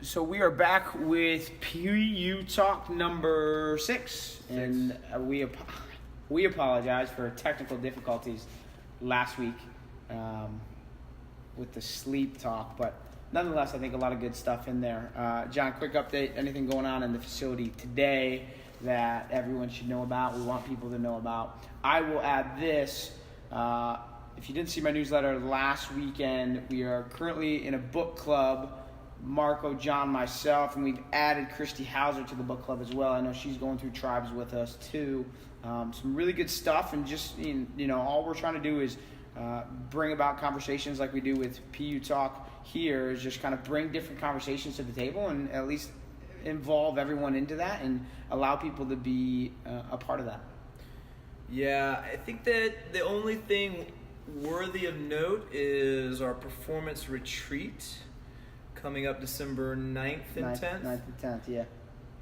So we are back with PU Talk number 6, and we apologize for technical difficulties last week with the sleep talk, but nonetheless, I think a lot of good stuff in there. John, quick update, anything going on in the facility today that everyone should know about, we want people to know about. I will add this, if you didn't see my newsletter last weekend, we are currently in a book club, Marco, John, myself, and we've added Christy Hauser to the book club as well. I know she's going through Tribes with us too. Some really good stuff, and just, all we're trying to do is bring about conversations like we do with PU Talk here, is just kind of bring different conversations to the table and at least involve everyone into that and allow people to be a part of that. Yeah, I think that the only thing worthy of note is our performance retreat coming up December 9th and 10th. 9th and 10th, yeah.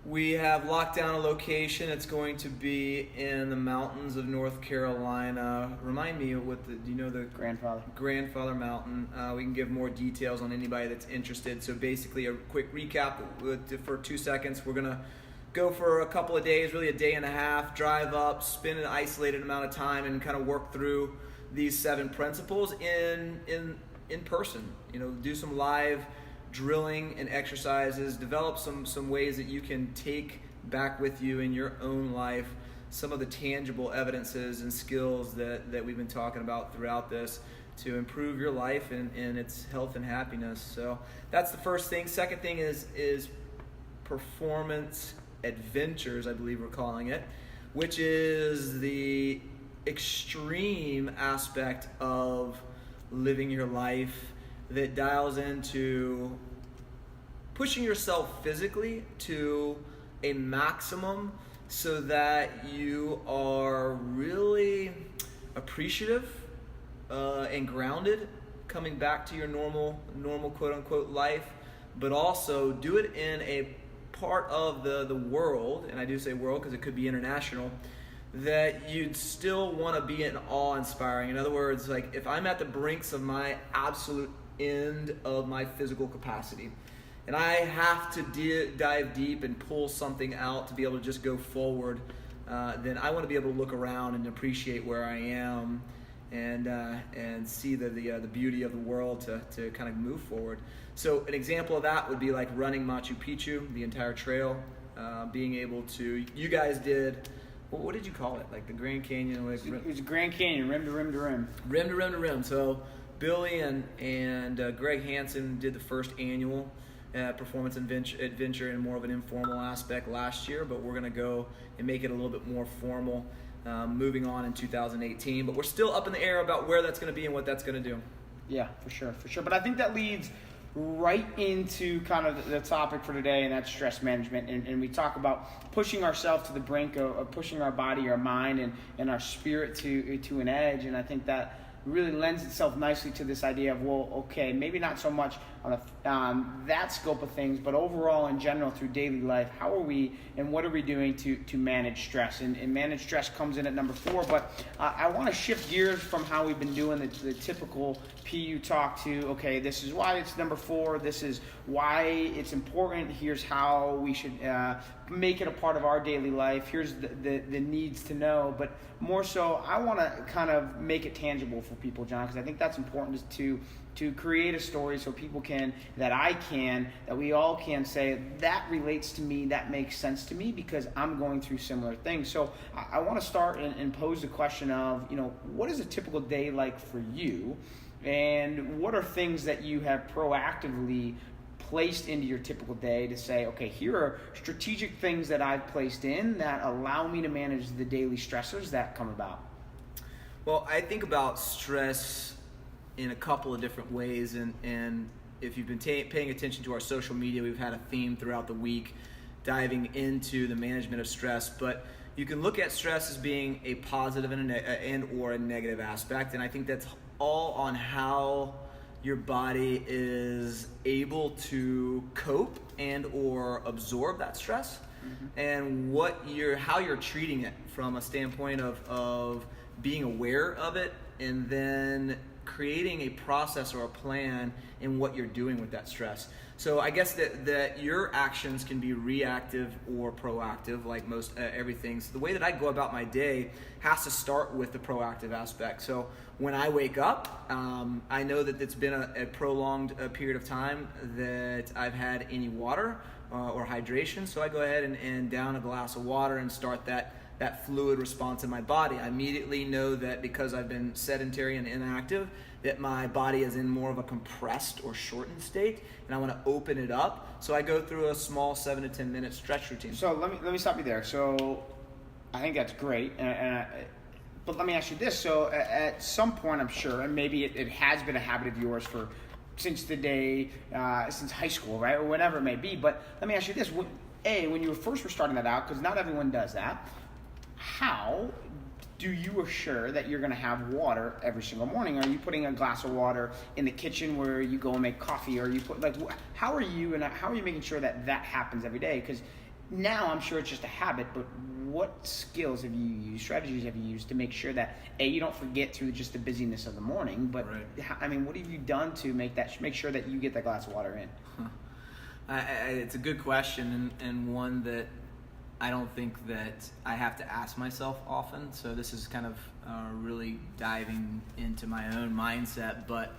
We have locked down a location. It's going to be in the mountains of North Carolina. Remind me what do you know the Grandfather Mountain. We can give more details on anybody that's interested. So basically, a quick recap for 2 seconds. We're gonna go for a couple of days, really a day and a half. Drive up, spend an isolated amount of time, and kind of work through these 7 principles in person. Do some live drilling and exercises, develop some ways that you can take back with you in your own life some of the tangible evidences and skills that we've been talking about throughout this to improve your life and its health and happiness. So that's the first thing. Second thing is performance adventures, I believe we're calling it, which is the extreme aspect of living your life that dials into pushing yourself physically to a maximum so that you are really appreciative and grounded coming back to your normal quote-unquote life, but also do it in a part of the world, and I do say world because it could be international, that you'd still want to be in awe-inspiring. In other words, like if I'm at the brinks of my absolute end of my physical capacity and I have to dive deep and pull something out to be able to just go forward, then I want to be able to look around and appreciate where I am and see the beauty of the world to kind of move forward. So an example of that would be like running Machu Picchu, the entire trail, being able to, you guys did, what did you call it? Like the Grand Canyon? It was Grand Canyon, rim to rim to rim. Rim to rim to rim. So Billy and Greg Hansen did the first annual performance adventure in more of an informal aspect last year, but we're going to go and make it a little bit more formal moving on in 2018. But we're still up in the air about where that's going to be and what that's going to do. Yeah, for sure. But I think that leads right into kind of the topic for today, and that's stress management. And we talk about pushing ourselves to the brink of pushing our body, our mind, and our spirit to an edge. And I think that really lends itself nicely to this idea of, well, okay, maybe not so much on that scope of things, but overall in general through daily life, how are we and what are we doing to manage stress? And manage stress comes in at number 4, but I want to shift gears from how we've been doing the typical PU talk to, okay, this is why it's number 4, this is why it's important, here's how we should make it a part of our daily life, here's the needs to know, but more so, I want to kind of make it tangible for people, John, because I think that's important to create a story so people that we all can say, that relates to me, that makes sense to me because I'm going through similar things. So I want to start and pose the question of, what is a typical day like for you? And what are things that you have proactively placed into your typical day to say, okay, here are strategic things that I've placed in that allow me to manage the daily stressors that come about? Well, I think about stress in a couple of different ways, and if you've been paying attention to our social media, we've had a theme throughout the week diving into the management of stress, but you can look at stress as being a positive and or a negative aspect, and I think that's all on how your body is able to cope and or absorb that stress, and how you're treating it from a standpoint of being aware of it and then creating a process or a plan in what you're doing with that stress. So I guess that your actions can be reactive or proactive, like most everything. So the way that I go about my day has to start with the proactive aspect. So when I wake up, I know that it's been a prolonged period of time that I've had any water or hydration. So I go ahead and down a glass of water and start that fluid response in my body. I immediately know that because I've been sedentary and inactive, that my body is in more of a compressed or shortened state, and I want to open it up. So I go through a small 7 to 10 minute stretch routine. So let me stop you there. So I think that's great, but let me ask you this. So at some point, I'm sure, and maybe it has been a habit of yours since the day, since high school, right, or whatever it may be. But let me ask you this: when you first were starting that out, because not everyone does that, how do you assure that you're going to have water every single morning? Are you putting a glass of water in the kitchen where you go and make coffee, or you put how are you making sure that happens every day? Because now I'm sure it's just a habit, but what skills have you used, strategies have you used to make sure that you don't forget through just the busyness of the morning? But right. I mean, what have you done to make sure that you get that glass of water in? It's a good question, and one that I don't think that I have to ask myself often. So this is kind of really diving into my own mindset. But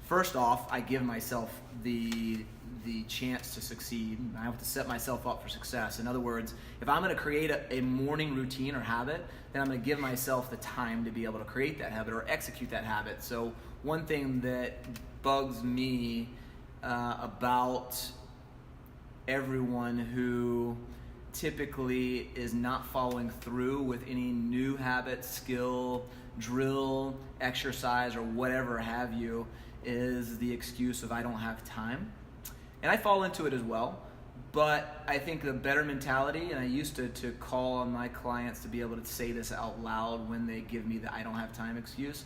first off, I give myself the chance to succeed. I have to set myself up for success. In other words, if I'm going to create a morning routine or habit, then I'm going to give myself the time to be able to create that habit or execute that habit. So one thing that bugs me about everyone who typically is not following through with any new habit, skill, drill, exercise, or whatever have you, is the excuse of I don't have time. And I fall into it as well, but I think the better mentality, and I used to call on my clients to be able to say this out loud when they give me the I don't have time excuse,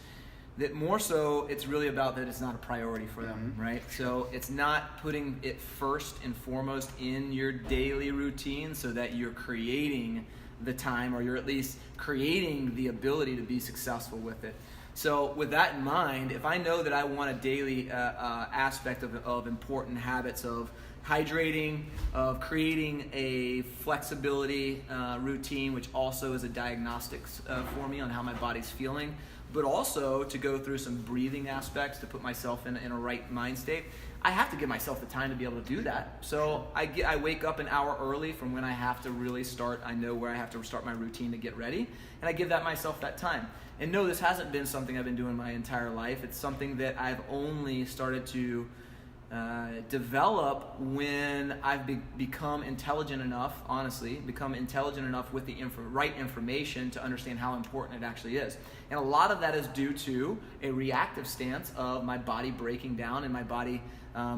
that more so it's really about that it's not a priority for them, right? So it's not putting it first and foremost in your daily routine so that you're creating the time, or you're at least creating the ability to be successful with it. So with that in mind, if I know that I want a daily aspect of important habits of hydrating, of creating a flexibility routine, which also is a diagnostics for me on how my body's feeling, but also to go through some breathing aspects to put myself in a right mind state, I have to give myself the time to be able to do that. So I wake up an hour early from when I have to really start. I know where I have to start my routine to get ready, and I give myself that time. And no, this hasn't been something I've been doing my entire life. It's something that I've only started to develop when I've become intelligent enough with the right information to understand how important it actually is. And a lot of that is due to a reactive stance of my body breaking down and my body,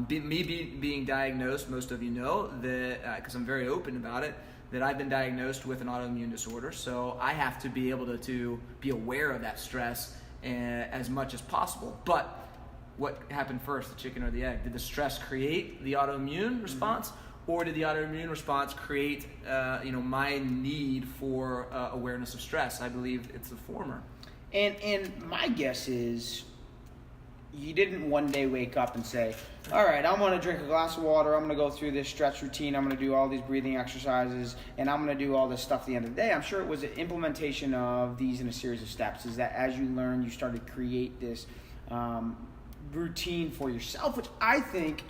being diagnosed, most of you know, that because I'm very open about it, that I've been diagnosed with an autoimmune disorder. So I have to be able to be aware of that stress as much as possible. But what happened first, the chicken or the egg? Did the stress create the autoimmune response, or did the autoimmune response create, my need for awareness of stress? I believe it's the former. And my guess is you didn't one day wake up and say, all right, I want to drink a glass of water, I'm going to go through this stretch routine, I'm going to do all these breathing exercises, and I'm going to do all this stuff at the end of the day. I'm sure it was an implementation of these in a series of steps. Is that as you learn, you started to create this routine for yourself, which I think,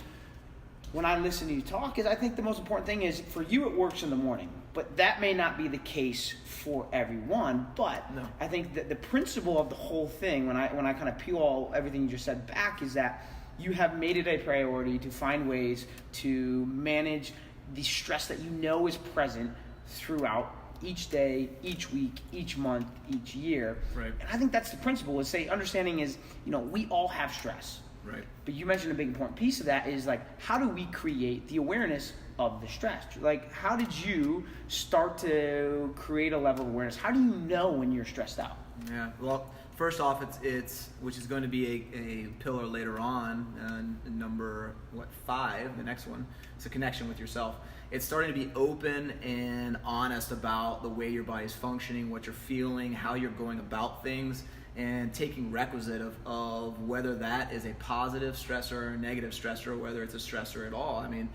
when I listen to you talk, I think the most important thing is for you it works in the morning, but that may not be the case for everyone. But no. I think that the principle of the whole thing, when I kind of peel everything you just said back, is that you have made it a priority to find ways to manage the stress that you know is present throughout each day, each week, each month, each year. Right. And I think that's the principle, is understanding is, we all have stress. Right. But you mentioned a big important piece of that is how do we create the awareness of the stress? How did you start to create a level of awareness? How do you know when you're stressed out? Yeah, well, first off, it's which is going to be a pillar later on, number 5, the next one. It's a connection with yourself. It's starting to be open and honest about the way your body's functioning, what you're feeling, how you're going about things, and taking requisite of whether that is a positive stressor or a negative stressor, or whether it's a stressor at all. I mean,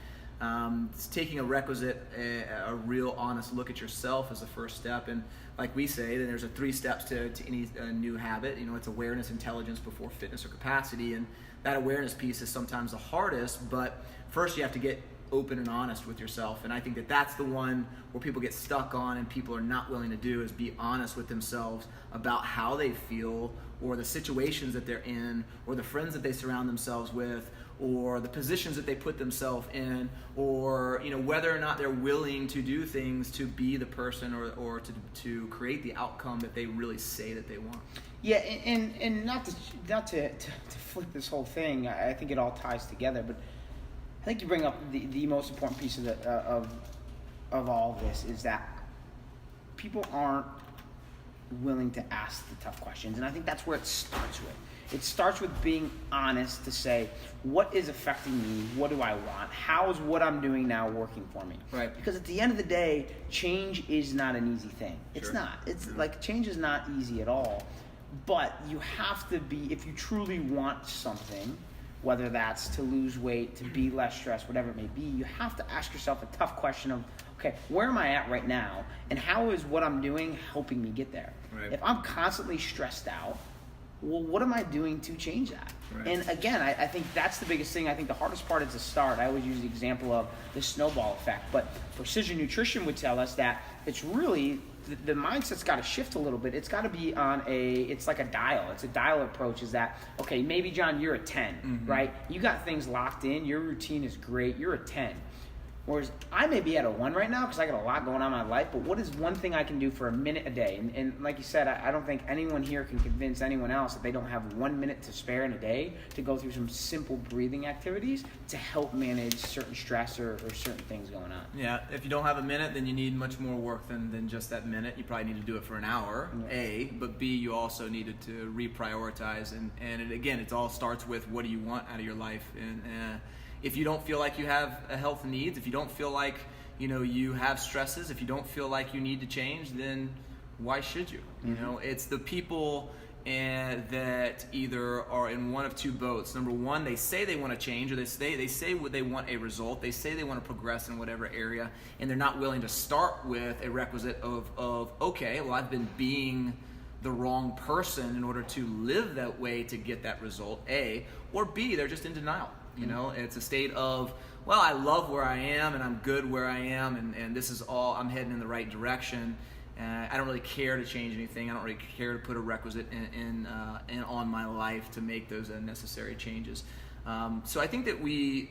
it's taking a requisite, a real honest look at yourself as the first step. And like we say, then there's 3 steps to any new habit. You know, it's awareness, intelligence before fitness or capacity. And that awareness piece is sometimes the hardest, but first you have to get open and honest with yourself. And I think that that's the one where people get stuck on and people are not willing to do, is be honest with themselves about how they feel, or the situations that they're in, or the friends that they surround themselves with, or the positions that they put themselves in, or whether or not they're willing to do things to be the person or to create the outcome that they really say that they want. Yeah, and not to flip this whole thing, I think it all ties together, but I think you bring up the most important piece of all of this, is that people aren't willing to ask the tough questions, and I think that's where it starts with. It starts with being honest to say, what is affecting me? What do I want? How is what I'm doing now working for me? Right. Because at the end of the day, change is not an easy thing. It's Sure. not. It's like, change is not easy at all. But you have to be, if you truly want something, whether that's to lose weight, to be less stressed, whatever it may be, you have to ask yourself a tough question of, okay, where am I at right now? And how is what I'm doing helping me get there? Right. If I'm constantly stressed out, well, what am I doing to change that? Right. And again, I think that's the biggest thing. I think the hardest part is the start. I always use the example of the snowball effect. But Precision Nutrition would tell us that it's really, the mindset's got to shift a little bit. It's got to be on it's like a dial. It's a dial approach, is that, okay, maybe John, you're a 10, right? You got things locked in. Your routine is great. You're a 10. Whereas I may be at a 1 right now because I got a lot going on in my life, but what is one thing I can do for a minute a day? And like you said, I don't think anyone here can convince anyone else that they don't have 1 minute to spare in a day to go through some simple breathing activities to help manage certain stress or certain things going on. Yeah, if you don't have a minute, then you need much more work than just that minute. You probably need to do it for an hour, Yeah. A, but B, you also needed to reprioritize. And again, it all starts with, what do you want out of your life? And if you don't feel like you have a health needs, if you don't feel like you have stresses, if you don't feel like you need to change, then why should you? It's the people that either are in one of 2 boats. Number one, they say they want to change, or they say they want a result. They say they want to progress in whatever area, and they're not willing to start with a requisite of okay, well, I've been being the wrong person in order to live that way to get that result, A, or B, they're just in denial. It's a state of, well, I love where I am and I'm good where I am, and this is all, I'm heading in the right direction. I don't really care to change anything. I don't really care to put a requisite in on my life to make those necessary changes. So I think that we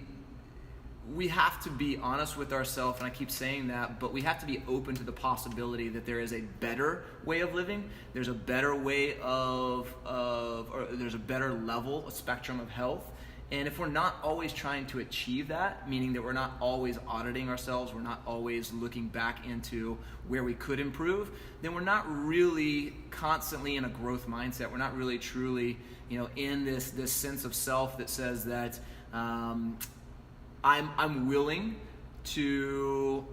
have to be honest with ourselves, and I keep saying that, but we have to be open to the possibility that there is a better way of living. There's a better way or there's a better level, a spectrum of health. And if we're not always trying to achieve that, meaning that we're not always auditing ourselves, we're not always looking back into where we could improve, then we're not really constantly in a growth mindset. We're not really truly, in this sense of self that says that I'm willing to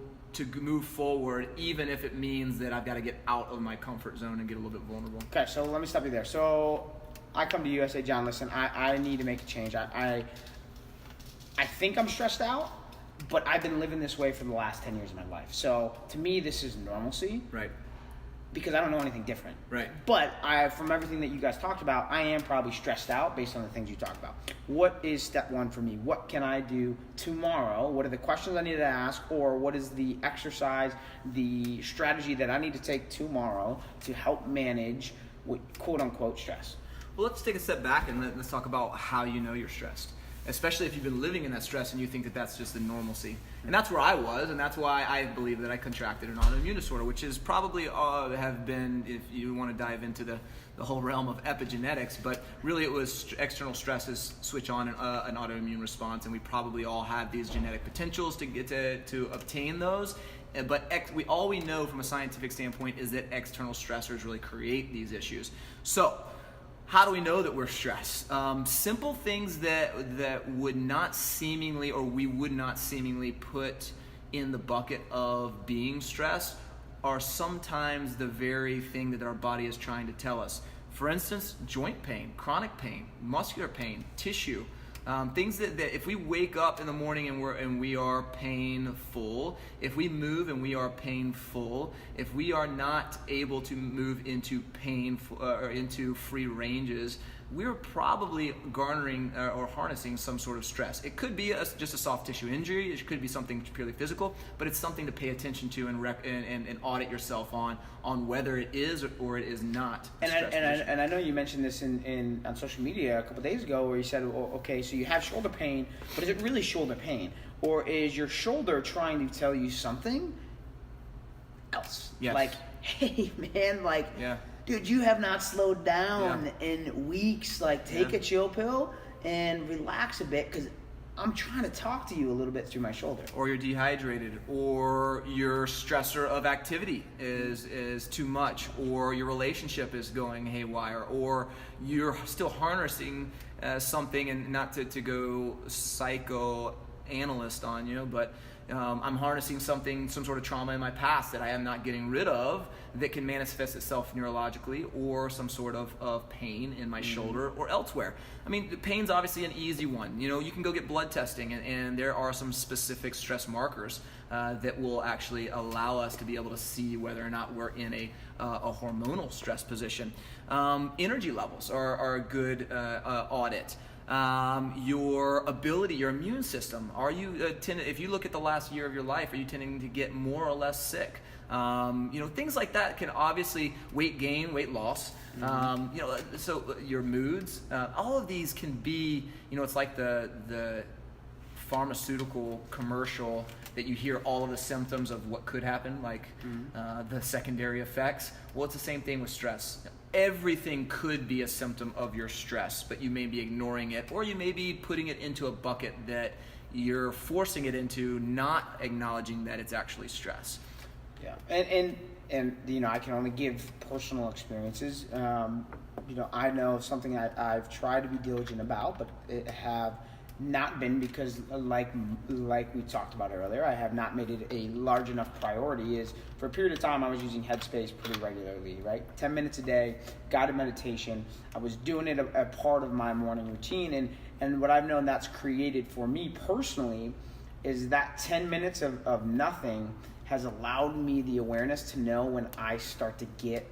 move forward, even if it means that I've got to get out of my comfort zone and get a little bit vulnerable. Okay, so let me stop you there. So I come to you, I say, John, listen, I need to make a change. I think I'm stressed out, but I've been living this way for the last 10 years of my life. So to me, this is normalcy. Right. Because I don't know anything different. Right. But from everything that you guys talked about, I am probably stressed out based on the things you talked about. What is step 1 for me? What can I do tomorrow? What are the questions I need to ask? Or what is the exercise, the strategy that I need to take tomorrow to help manage quote unquote stress? Well, let's take a step back and let's talk about how you know you're stressed, especially if you've been living in that stress and you think that that's just the normalcy. And that's where I was, and that's why I believe that I contracted an autoimmune disorder, which is probably have been, if you want to dive into the whole realm of epigenetics, but really it was external stresses switch on an autoimmune response, and we probably all have these genetic potentials to get to obtain those. But all we know from a scientific standpoint is that external stressors really create these issues. So how do we know that we're stressed? Simple things that would not seemingly, or we would not seemingly put in the bucket of being stressed, are sometimes the very thing that our body is trying to tell us. For instance, joint pain, chronic pain, muscular pain, tissue. Things that if we wake up in the morning and we are painful, if we move and we are painful, if we are not able to move into or into free ranges, we're probably garnering or harnessing some sort of stress. It could be just a soft tissue injury. It could be something purely physical, but it's something to pay attention to and audit yourself on whether it is or it is not. And I know you mentioned this on social media a couple days ago, where you said, oh, okay, so you have shoulder pain, but is it really shoulder pain, or is your shoulder trying to tell you something else? Yes. Like, hey man, like. Yeah. Dude, you have not slowed down in weeks. Like, take a chill pill and relax a bit, because I'm trying to talk to you a little bit through my shoulder. Or you're dehydrated, or your stressor of activity is too much, or your relationship is going haywire, or you're still harnessing something, and not to go psychoanalyst on you, but I'm harnessing some sort of trauma in my past that I am not getting rid of, that can manifest itself neurologically, or some sort of pain in my shoulder or elsewhere. I mean, the pain's obviously an easy one. You can go get blood testing, and there are some specific stress markers that will actually allow us to be able to see whether or not we're in a hormonal stress position. Energy levels are a good audit. Your ability, your immune system. Are you if you look at the last year of your life, are you tending to get more or less sick? Things like that can obviously, weight gain, weight loss. So your moods. All of these can be. It's like the pharmaceutical commercial that you hear all of the symptoms of what could happen, like the secondary effects. Well, it's the same thing with stress. Everything could be a symptom of your stress, but you may be ignoring it, or you may be putting it into a bucket that you're forcing it into, not acknowledging that it's actually stress. Yeah, and I can only give personal experiences. I know something I've tried to be diligent about, but it have not been, because like we talked about earlier, I have not made it a large enough priority. Is for a period of time I was using Headspace pretty regularly, right? 10 minutes a day, guided meditation. I was doing it a part of my morning routine, and what I've known that's created for me personally is that 10 minutes of nothing has allowed me the awareness to know when I start to get,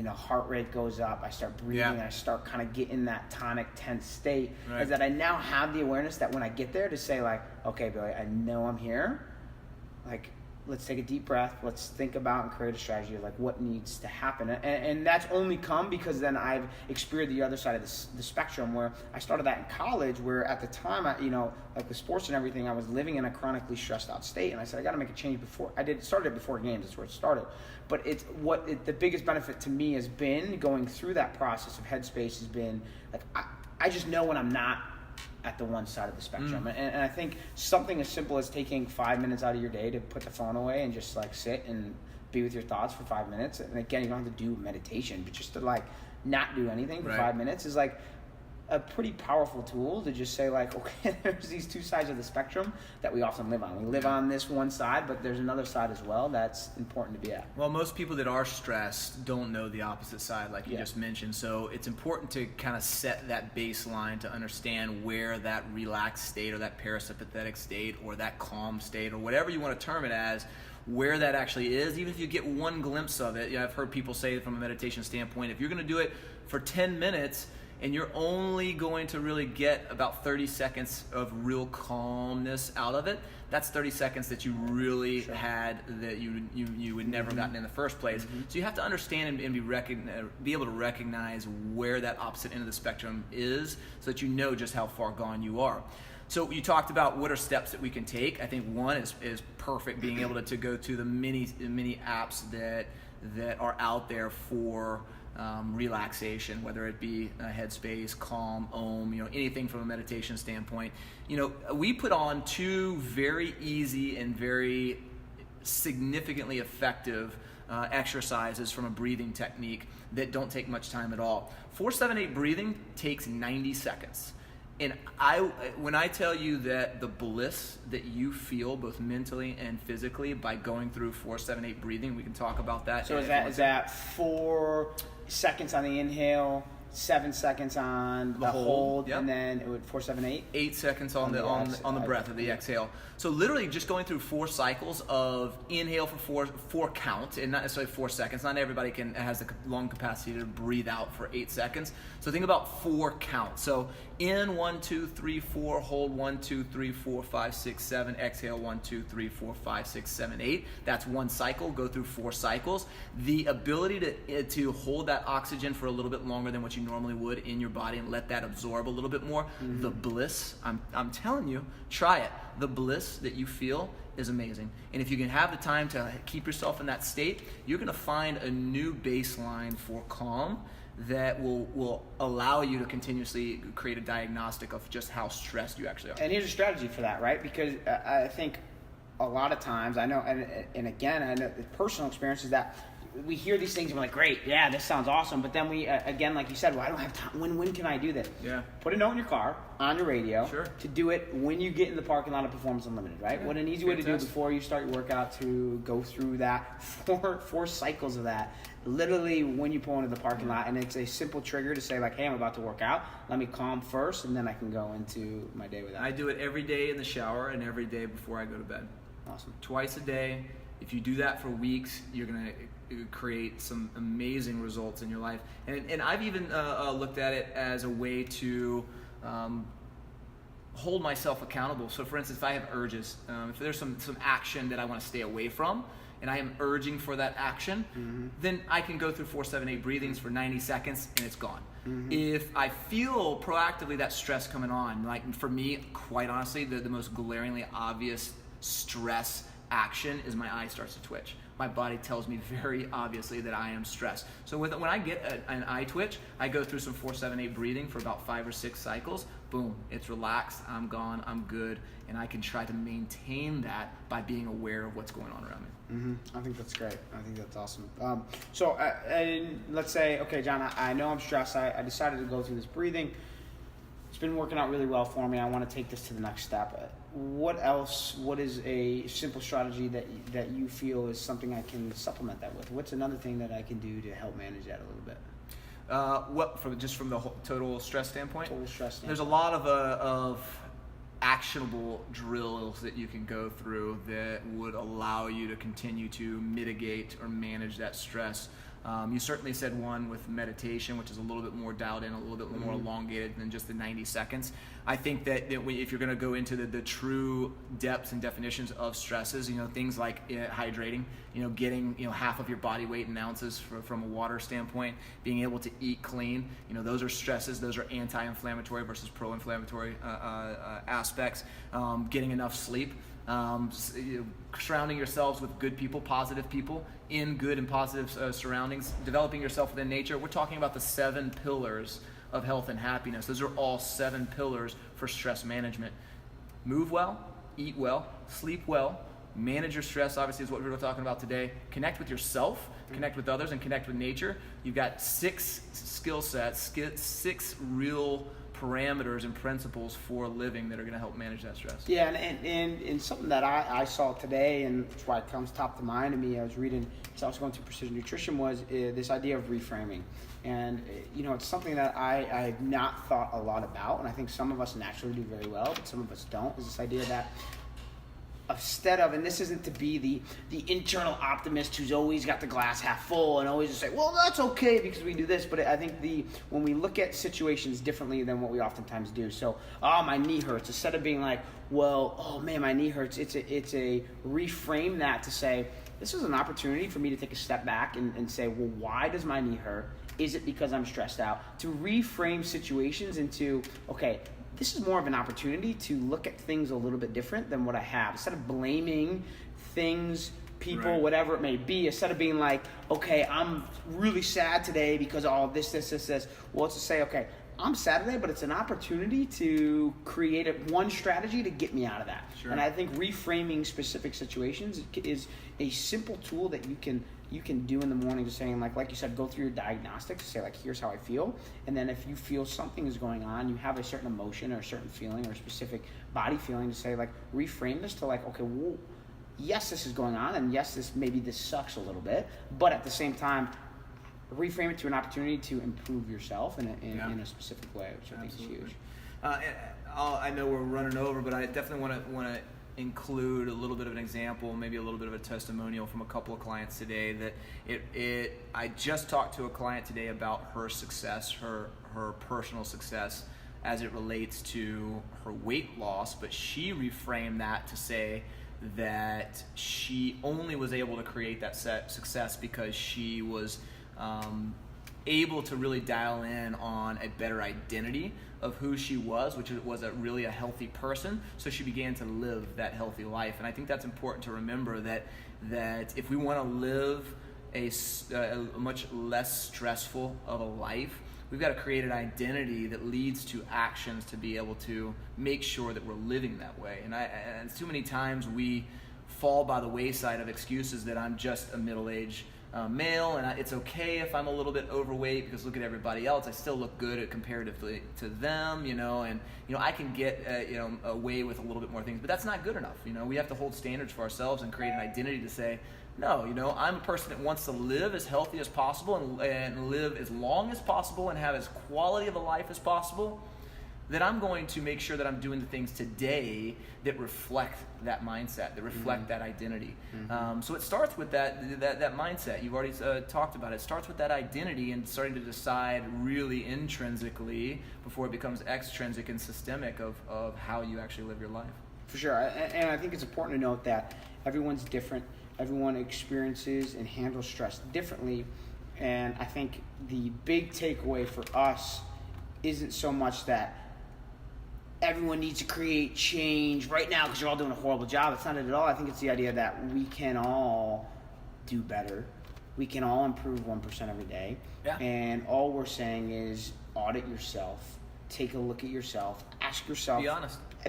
heart rate goes up, I start breathing, I start kind of getting that tonic, tense state. Right. Is that I now have the awareness that when I get there, to say like, okay, Billy, I know I'm here. Like, let's take a deep breath. Let's think about and create a strategy of like what needs to happen. And that's only come because then I've experienced the other side of the spectrum, where I started that in college, where at the time, like with sports and everything, I was living in a chronically stressed out state. And I said, I got to make a change before. Started before games. That's where it started. But the biggest benefit to me has been going through that process of Headspace has been like, I just know when I'm not at the one side of the spectrum. And I think something as simple as taking 5 minutes out of your day to put the phone away and just like sit and be with your thoughts for 5 minutes. And again, you don't have to do meditation, but just to like not do anything for 5 minutes is like a pretty powerful tool to just say like, okay, there's these two sides of the spectrum that we often live on. We live on this one side, but there's another side as well that's important to be at. Well, most people that are stressed don't know the opposite side, like you just mentioned. So it's important to kind of set that baseline to understand where that relaxed state or that parasympathetic state or that calm state or whatever you want to term it as, where that actually is. Even if you get one glimpse of it, I've heard people say from a meditation standpoint, if you're going to do it for 10 minutes, and you're only going to really get about 30 seconds of real calmness out of it, that's 30 seconds that you really had that you would never have gotten in the first place. So you have to understand and be able to recognize where that opposite end of the spectrum is, so that you know just how far gone you are. So you talked about what are steps that we can take. I think one is perfect, being able to go to the many apps that are out there for relaxation, whether it be Headspace, Calm, Om, anything from a meditation standpoint. We put on two very easy and very significantly effective exercises from a breathing technique that don't take much time at all. 4-7-8 breathing takes 90 seconds. And when I tell you that the bliss that you feel both mentally and physically by going through 4-7-8 breathing, we can talk about that. So is that 4 seconds on the inhale, 7 seconds on the hold, yep. and then it would 4, 7, 8. 8 seconds on the breath of the exhale. So literally just going through 4 cycles of inhale for four count, and not necessarily 4 seconds. Not everybody has the lung capacity to breathe out for 8 seconds. So think about 4 count. So in 1, 2, 3, 4, hold 1, 2, 3, 4, 5, 6, 7, exhale 1, 2, 3, 4, 5, 6, 7, 8. That's 1 cycle. Go through 4 cycles. The ability to hold that oxygen for a little bit longer than what you normally would in your body and let that absorb a little bit more. Mm-hmm. The bliss, I'm telling you, try it. The bliss that you feel is amazing. And if you can have the time to keep yourself in that state, you're going to find a new baseline for calm that will allow you to continuously create a diagnostic of just how stressed you actually are. And here's a strategy for that, right? Because I think a lot of times, I know, and again, I know the personal experience is that we hear these things and we're like, great, yeah, this sounds awesome. But then we, again, like you said, well, I don't have time. When can I do this? Yeah. Put a note in your car, on your radio, sure, to do it when you get in the parking lot of Performance Unlimited, right? Yeah. What an easy way to do it before you start your workout, to go through that four cycles of that. Literally when you pull into the parking lot, and it's a simple trigger to say like, hey, I'm about to work out. Let me calm first, and then I can go into my day with that. I do it every day in the shower and every day before I go to bed. Awesome. Twice a day. If you do that for weeks, you're going to create some amazing results in your life. And I've even looked at it as a way to hold myself accountable. So for instance, if I have urges, if there's some action that I want to stay away from, and I am urging for that action, mm-hmm. then I can go through 4, 7, 8 breathings for 90 seconds and it's gone. Mm-hmm. If I feel proactively that stress coming on, like for me, quite honestly, the most glaringly obvious stress action is my eye starts to twitch. My body tells me very obviously that I am stressed. So when I get an eye twitch, I go through some 4, 7, 8 breathing for about 5 or 6 cycles. Boom, it's relaxed, I'm gone, I'm good, and I can try to maintain that by being aware of what's going on around me. Mm-hmm. I think that's great. I think that's awesome. So let's say, okay, John, I know I'm stressed. I decided to go through this breathing. It's been working out really well for me. I want to take this to the next step. What else? What is a simple strategy that you feel is something I can supplement that with? What's another thing that I can do to help manage that a little bit? From the total stress standpoint? Total stress standpoint. There's a lot of actionable drills that you can go through that would allow you to continue to mitigate or manage that stress. You certainly said one with meditation, which is a little bit more dialed in, a little bit more elongated than just the 90 seconds. I think that if you're going to go into the true depths and definitions of stresses, things like hydrating, getting half of your body weight in ounces from a water standpoint, being able to eat clean, those are stresses. Those are anti-inflammatory versus pro-inflammatory aspects. Getting enough sleep. Surrounding yourselves with good people, positive people, in good and positive surroundings, developing yourself within nature. We're talking about the 7 pillars of health and happiness. Those are all 7 pillars for stress management. Move well, eat well, sleep well, manage your stress, obviously is what we're talking about today. Connect with yourself, connect with others, and connect with nature. You've got 6 skill sets, 6 real parameters and principles for living that are going to help manage that stress. Yeah, and something that I saw today, and that's why it comes top to mind to me, I was reading, so I was going through Precision Nutrition, was this idea of reframing. And, it's something that I've not thought a lot about, and I think some of us naturally do very well, but some of us don't, is this idea that instead of, and this isn't to be the internal optimist who's always got the glass half full and always just say, well, that's okay because we do this, but I think when we look at situations differently than what we oftentimes do. So, my knee hurts, instead of being like, well, oh man, my knee hurts, it's a reframe that to say, this is an opportunity for me to take a step back and say, well, why does my knee hurt? Is it because I'm stressed out? To reframe situations into, okay, this is more of an opportunity to look at things a little bit different than what I have. Instead of blaming things, people, right, whatever it may be, instead of being like, okay, I'm really sad today because of all this. Well, it's to say, okay, I'm sad today, but it's an opportunity to create one strategy to get me out of that. Sure. And I think reframing specific situations is a simple tool that you can do in the morning, just saying like you said, go through your diagnostics, say like, here's how I feel. And then if you feel something is going on, you have a certain emotion or a certain feeling or a specific body feeling, to say like, reframe this to like, okay, well, yes, this is going on, and yes, this sucks a little bit, but at the same time, reframe it to an opportunity to improve yourself in a specific way, which I think is huge. I know we're running over, but I definitely want to include a little bit of an example, maybe a little bit of a testimonial from a couple of clients today. That I just talked to a client today about her success, her personal success as it relates to her weight loss, but she reframed that to say that she only was able to create that success because she was able to really dial in on a better identity of who she was, which was really a healthy person. So she began to live that healthy life. And I think that's important to remember, that if we want to live a much less stressful of a life, we've got to create an identity that leads to actions to be able to make sure that we're living that way. And too many times we fall by the wayside of excuses that I'm just a middle-aged male, and it's okay if I'm a little bit overweight because look at everybody else. I still look good comparatively to them, and I can get away with a little bit more things, but that's not good enough. We have to hold standards for ourselves and create an identity to say, no, I'm a person that wants to live as healthy as possible and live as long as possible and have as quality of a life as possible. That I'm going to make sure that I'm doing the things today that reflect that mindset, that reflect that identity. So it starts with that mindset. You've already talked about it. It starts with that identity and starting to decide really intrinsically before it becomes extrinsic and systemic of how you actually live your life. For sure. And I think it's important to note that everyone's different. Everyone experiences and handles stress differently. And I think the big takeaway for us isn't so much that everyone needs to create change right now because you're all doing a horrible job. It's not it at all. I think it's the idea that we can all do better. We can all improve 1% every day. Yeah. And all we're saying is audit yourself, take a look at yourself, ask yourself.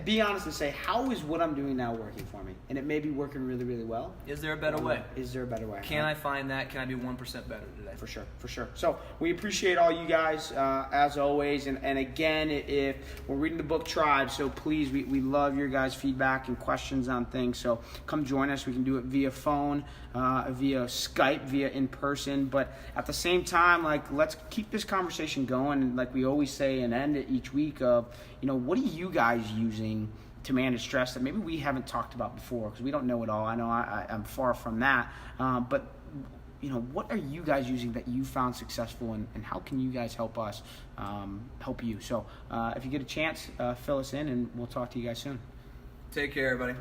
Be honest and say, how is what I'm doing now working for me? And it may be working really, really well. Is there a better way? Is there a better way? Can I find that? Can I be 1% better today? For sure. So we appreciate all you guys, as always. And again, if we're reading the book Tribe, so please, we love your guys' feedback and questions on things. So come join us. We can do it via phone, via Skype, via in person. But at the same time, let's keep this conversation going. Like we always say and end it each week of, what are you guys using to manage stress that maybe we haven't talked about before, because we don't know it all. I know I'm far from that. But what are you guys using that you found successful, and how can you guys help us help you? So if you get a chance, fill us in, and we'll talk to you guys soon. Take care, everybody.